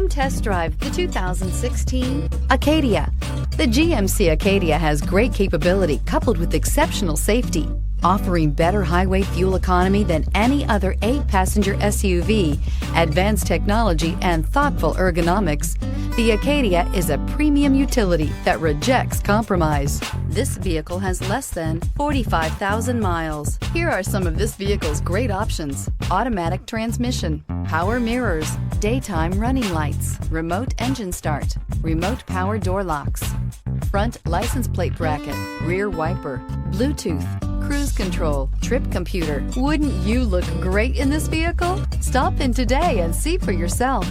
Come test drive the 2016 Acadia. The GMC Acadia has great capability coupled with exceptional safety, offering better highway fuel economy than any other 8-passenger SUV, advanced technology, and thoughtful ergonomics. The Acadia is a premium utility that rejects compromise. This vehicle has less than 45,000 miles. Here are some of this vehicle's great options: automatic transmission, power mirrors, daytime running lights, remote engine start, remote power door locks, front license plate bracket, rear wiper, Bluetooth, cruise control, trip computer. Wouldn't you look great in this vehicle? Stop in today and see for yourself.